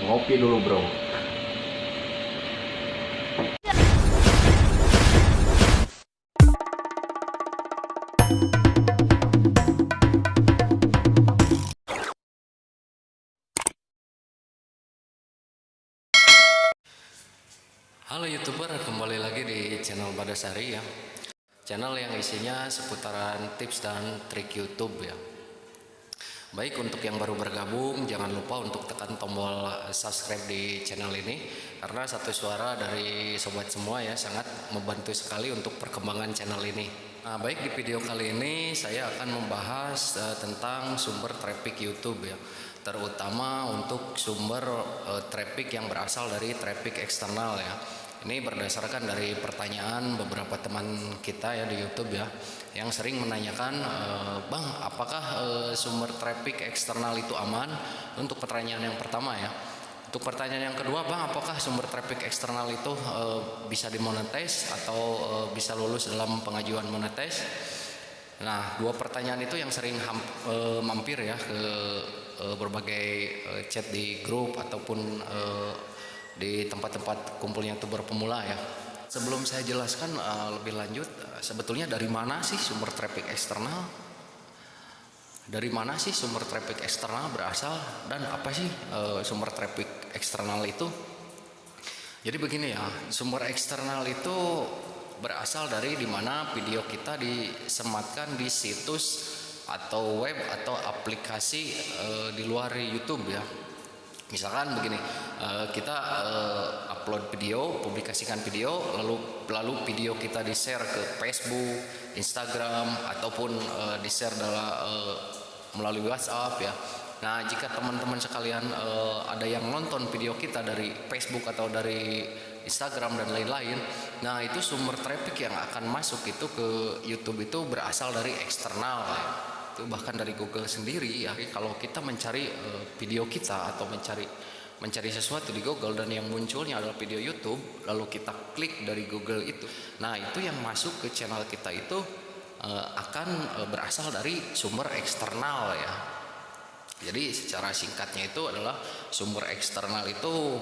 Ngopi dulu bro. Halo YouTuber, kembali lagi di channel Badasari ya. Channel yang isinya seputaran tips dan trik YouTube ya. Baik, untuk yang baru bergabung jangan lupa untuk tekan tombol subscribe di channel ini, karena satu suara dari sobat semua ya sangat membantu sekali untuk perkembangan channel ini. Nah, baik, di video kali ini saya akan membahas tentang sumber traffic YouTube ya, terutama untuk sumber traffic yang berasal dari traffic eksternal ya. Ini berdasarkan dari pertanyaan beberapa teman kita ya di YouTube ya, yang sering menanyakan, Bang, apakah sumber traffic eksternal itu aman? Untuk pertanyaan yang pertama ya. Untuk pertanyaan yang kedua, Bang, apakah sumber traffic eksternal itu bisa dimonetize atau bisa lulus dalam pengajuan monetize? Nah, dua pertanyaan itu yang sering mampir ya ke berbagai chat di grup ataupun di tempat-tempat kumpulnya YouTuber pemula ya. Sebelum saya jelaskan lebih lanjut, sebetulnya dari mana sih sumber traffic eksternal? Dari mana sih sumber traffic eksternal berasal, dan apa sih sumber traffic eksternal itu? Jadi begini ya, sumber eksternal itu berasal dari dimana video kita disematkan di situs atau web atau aplikasi di luar YouTube ya. Misalkan begini, kita upload video, publikasikan video, lalu video kita di-share ke Facebook, Instagram, ataupun di-share melalui WhatsApp ya. Nah, jika teman-teman sekalian ada yang nonton video kita dari Facebook atau dari Instagram dan lain-lain, nah itu sumber traffic yang akan masuk itu ke YouTube itu berasal dari eksternal ya. Itu bahkan dari Google sendiri ya. Kalau kita mencari video kita atau mencari sesuatu di Google dan yang munculnya adalah video YouTube, lalu kita klik dari Google itu, nah itu yang masuk ke channel kita itu akan berasal dari sumber eksternal ya. Jadi secara singkatnya itu adalah sumber eksternal itu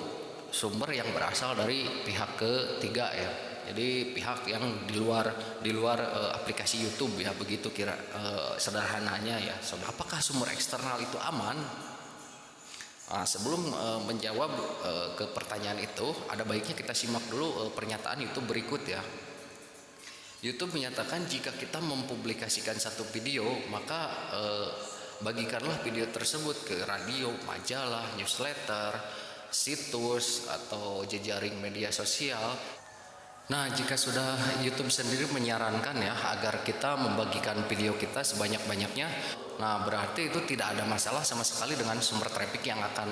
sumber yang berasal dari pihak ketiga ya. Jadi pihak yang di luar aplikasi YouTube ya, begitu kira sederhananya ya. So, apakah sumber eksternal itu aman? Nah, sebelum menjawab ke pertanyaan itu, ada baiknya kita simak dulu pernyataan YouTube berikut ya. YouTube menyatakan jika kita mempublikasikan satu video, maka bagikanlah video tersebut ke radio, majalah, newsletter, situs, atau jejaring media sosial. Nah, jika sudah YouTube sendiri menyarankan ya agar kita membagikan video kita sebanyak-banyaknya, nah berarti itu tidak ada masalah sama sekali dengan sumber traffic yang akan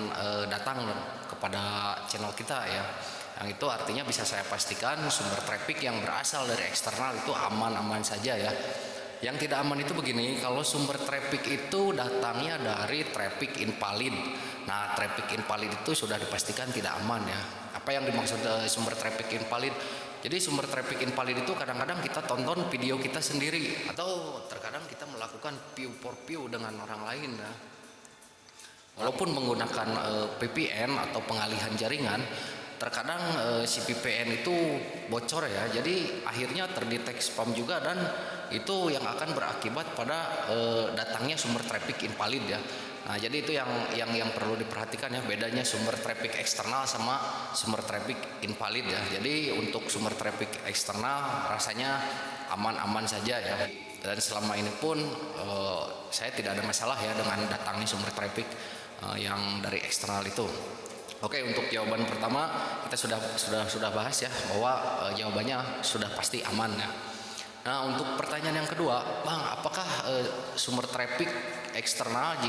datang kepada channel kita ya. Yang itu artinya bisa saya pastikan sumber traffic yang berasal dari eksternal itu aman-aman saja ya. Yang tidak aman itu begini, kalau sumber traffic itu datangnya dari traffic invalid. Nah, traffic invalid itu sudah dipastikan tidak aman ya. Apa yang dimaksud sumber traffic invalid? Jadi sumber traffic invalid itu kadang-kadang kita tonton video kita sendiri, atau terkadang kita melakukan view for view dengan orang lain ya. Walaupun menggunakan VPN atau pengalihan jaringan, terkadang si VPN itu bocor ya. Jadi akhirnya terdeteksi spam juga, dan itu yang akan berakibat pada datangnya sumber traffic invalid ya. Nah, jadi itu yang perlu diperhatikan ya, bedanya sumber traffic eksternal sama sumber traffic invalid ya. Jadi untuk sumber traffic eksternal rasanya aman-aman saja ya. Dan selama ini pun saya tidak ada masalah ya dengan datangnya sumber traffic yang dari eksternal itu. Oke, untuk jawaban pertama kita sudah bahas ya, bahwa jawabannya sudah pasti aman ya. Nah, untuk pertanyaan yang kedua, Bang, apakah sumber traffic eksternal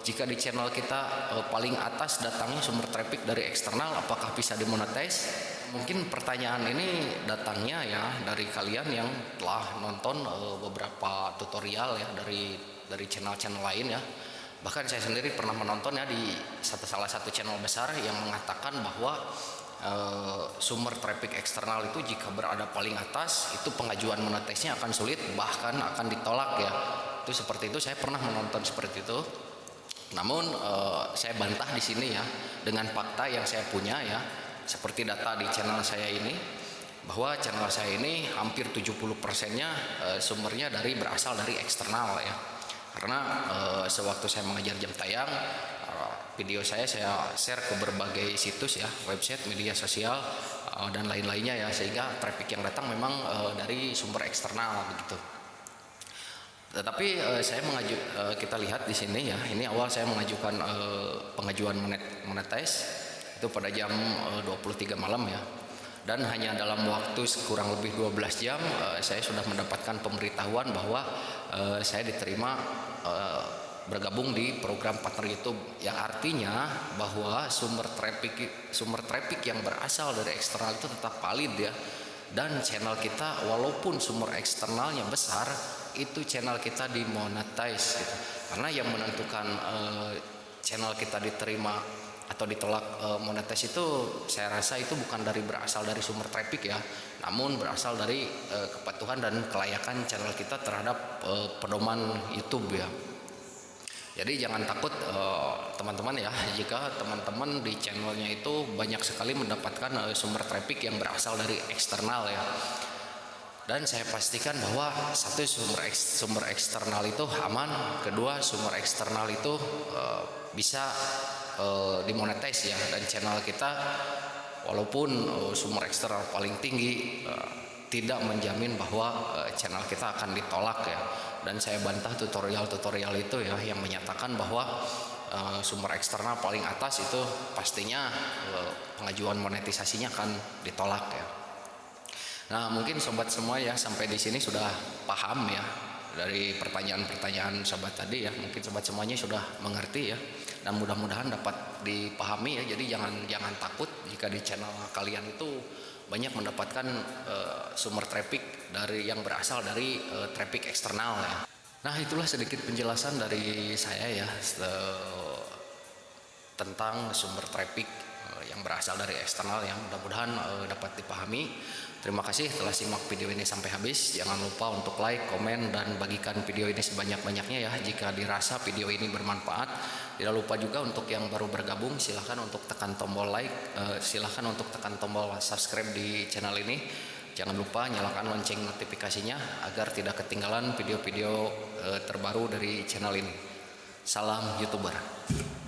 jika di channel kita paling atas datangnya sumber traffic dari eksternal, apakah bisa dimonetize? Mungkin pertanyaan ini datangnya ya dari kalian yang telah nonton beberapa tutorial ya dari channel-channel lain ya. Bahkan saya sendiri pernah menonton ya di salah satu channel besar yang mengatakan bahwa sumber traffic eksternal itu jika berada paling atas itu pengajuan monetisnya akan sulit, bahkan akan ditolak ya. Itu seperti itu, saya pernah menonton seperti itu. Namun saya bantah di sini ya dengan fakta yang saya punya ya, seperti data di channel saya ini, bahwa channel saya ini hampir 70%-nya sumbernya berasal dari eksternal ya. Karena sewaktu saya mengajar jam tayang, video saya share ke berbagai situs ya, website, media sosial, dan lain-lainnya ya, sehingga traffic yang datang memang dari sumber eksternal begitu. Tetapi kita lihat di sini ya, ini awal saya mengajukan pengajuan monetize itu pada jam 23 malam ya. Dan hanya dalam waktu kurang lebih 12 jam saya sudah mendapatkan pemberitahuan bahwa saya diterima bergabung di program partner YouTube, yang artinya bahwa sumber traffic yang berasal dari eksternal itu tetap valid ya. Dan channel kita walaupun sumber eksternalnya besar, itu channel kita dimonetize gitu. Karena yang menentukan channel kita diterima atau ditolak monetize itu, saya rasa itu bukan berasal dari sumber traffic ya, namun berasal dari kepatuhan dan kelayakan channel kita terhadap pedoman YouTube ya. Jadi jangan takut teman-teman ya, jika teman-teman di channelnya itu banyak sekali mendapatkan sumber traffic yang berasal dari eksternal ya. Dan saya pastikan bahwa satu, sumber eksternal itu aman, kedua sumber eksternal itu bisa dimonetize ya, dan channel kita walaupun sumber eksternal paling tinggi tidak menjamin bahwa channel kita akan ditolak ya. Dan saya bantah tutorial itu ya yang menyatakan bahwa sumber eksternal paling atas itu pastinya pengajuan monetisasinya akan ditolak ya. Nah, mungkin sobat semua ya sampai di sini sudah paham ya dari pertanyaan-pertanyaan sobat tadi ya. Mungkin sobat semuanya sudah mengerti ya, dan mudah-mudahan dapat dipahami ya. Jadi jangan takut jika di channel kalian itu banyak mendapatkan sumber traffic yang berasal dari traffic eksternal ya. Nah, itulah sedikit penjelasan dari saya ya tentang sumber traffic yang berasal dari eksternal, yang mudah-mudahan dapat dipahami. Terima kasih telah simak video ini sampai habis. Jangan lupa untuk like, komen, dan bagikan video ini sebanyak-banyaknya ya jika dirasa video ini bermanfaat. Tidak lupa juga untuk yang baru bergabung, silahkan untuk tekan tombol like, silahkan untuk tekan tombol subscribe di channel ini. Jangan lupa nyalakan lonceng notifikasinya agar tidak ketinggalan video-video terbaru dari channel ini. Salam YouTuber.